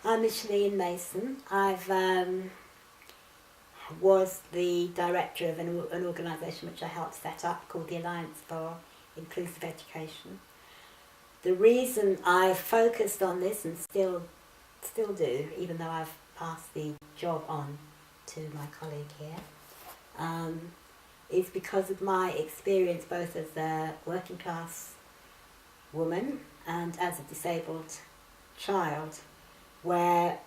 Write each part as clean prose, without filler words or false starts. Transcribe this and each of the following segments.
I'm Micheline Mason. I've was the director of an organisation which I helped set up called the Alliance for Inclusive Education. The reason I focused on this and still do, even though I've passed the job on to my colleague here, is because of my experience both as a working class woman and as a disabled child, where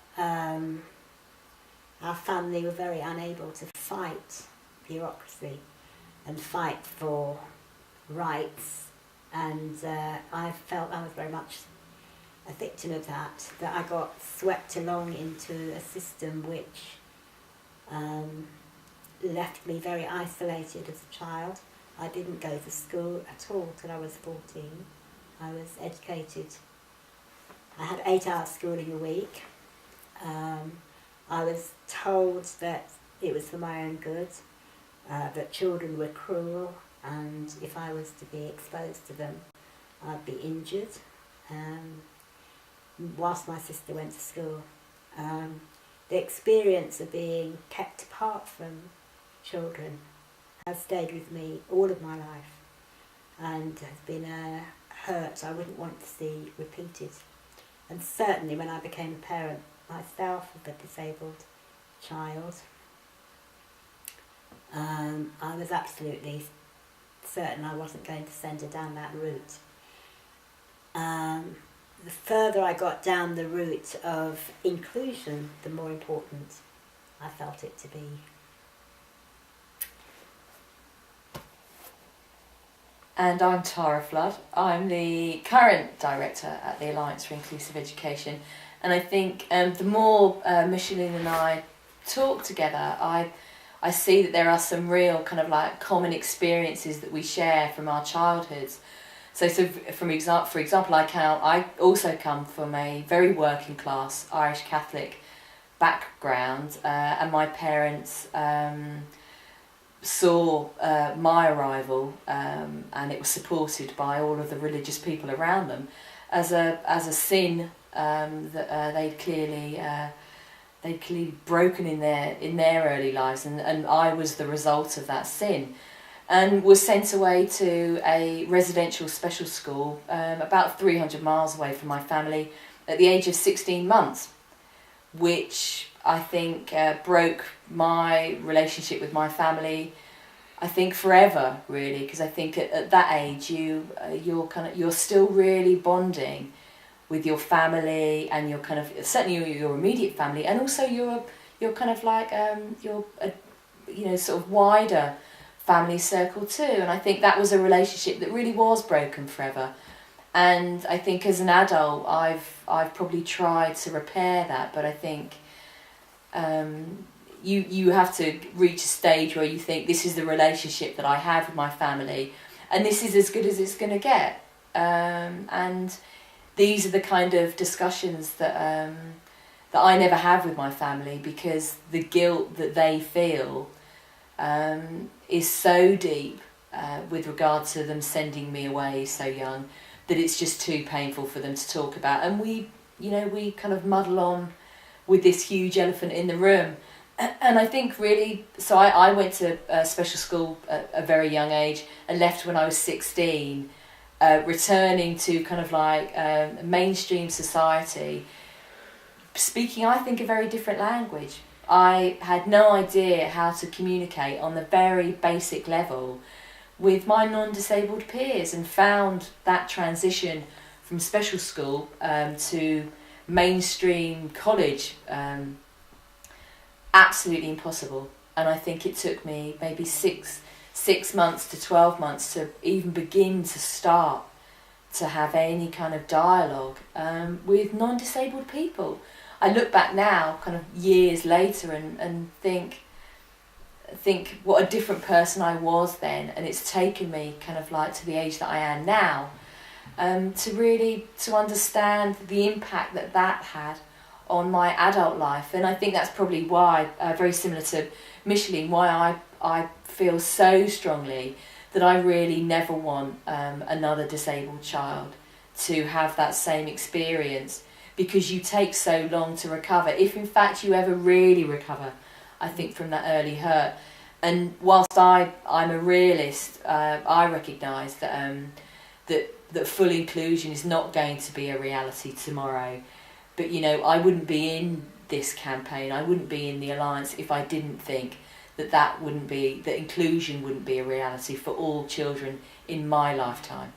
our family were very unable to fight bureaucracy and fight for rights, and I felt I was very much a victim of that I got swept along into a system which left me very isolated as a child. I didn't go to school at all till I was 14. I was educated. I had 8 hours schooling a week. I was told that it was for my own good, that children were cruel, and if I was to be exposed to them, I'd be injured. Whilst my sister went to school, the experience of being kept apart from children has stayed with me all of my life, and has been a hurt I wouldn't want to see repeated. And certainly when I became a parent myself of a disabled child, I was absolutely certain I wasn't going to send her down that route. The further I got down the route of inclusion, the more important I felt it to be. And I'm Tara Flood. I'm the current director at the Alliance for Inclusive Education. And I think the more Micheline and I talk together, I see that there are some real kind of like common experiences that we share from our childhoods. So for example, I also come from a very working class Irish Catholic background, and my parents saw my arrival, and it was supported by all of the religious people around them, as a sin that they'd clearly broken in their early lives, and I was the result of that sin, and was sent away to a residential special school about 300 miles away from my family at the age of 16 months, which I think broke my relationship with my family, I think forever, really, because I think at that age you're still really bonding with your family, and your kind of certainly your immediate family, and also your kind of like your sort of wider family circle too. And I think that was a relationship that really was broken forever. And I think as an adult, I've probably tried to repair that, but I think you have to reach a stage where you think, this is the relationship that I have with my family, and this is as good as it's going to get. And these are the kind of discussions that I never have with my family, because the guilt that they feel is so deep with regard to them sending me away so young, that it's just too painful for them to talk about. And we kind of muddle on with this huge elephant in the room. And I think really, so I went to a special school at a very young age and left when I was 16, returning to kind of like mainstream society, speaking, I think, a very different language. I had no idea how to communicate on the very basic level with my non-disabled peers, and found that transition from special school to mainstream college absolutely impossible. And I think it took me maybe six months to 12 months to even begin to start to have any kind of dialogue with non-disabled people. I look back now, kind of years later, and think what a different person I was then, and it's taken me kind of like to the age that I am now to understand the impact that had on my adult life. And I think that's probably why, very similar to Micheline, why I feel so strongly that I really never want another disabled child to have that same experience, because you take so long to recover, if in fact you ever really recover, I think, from that early hurt. And whilst I'm a realist, I recognise that that full inclusion is not going to be a reality tomorrow. But, you know, I wouldn't be in this campaign, I wouldn't be in the Alliance if I didn't think that inclusion wouldn't be a reality for all children in my lifetime.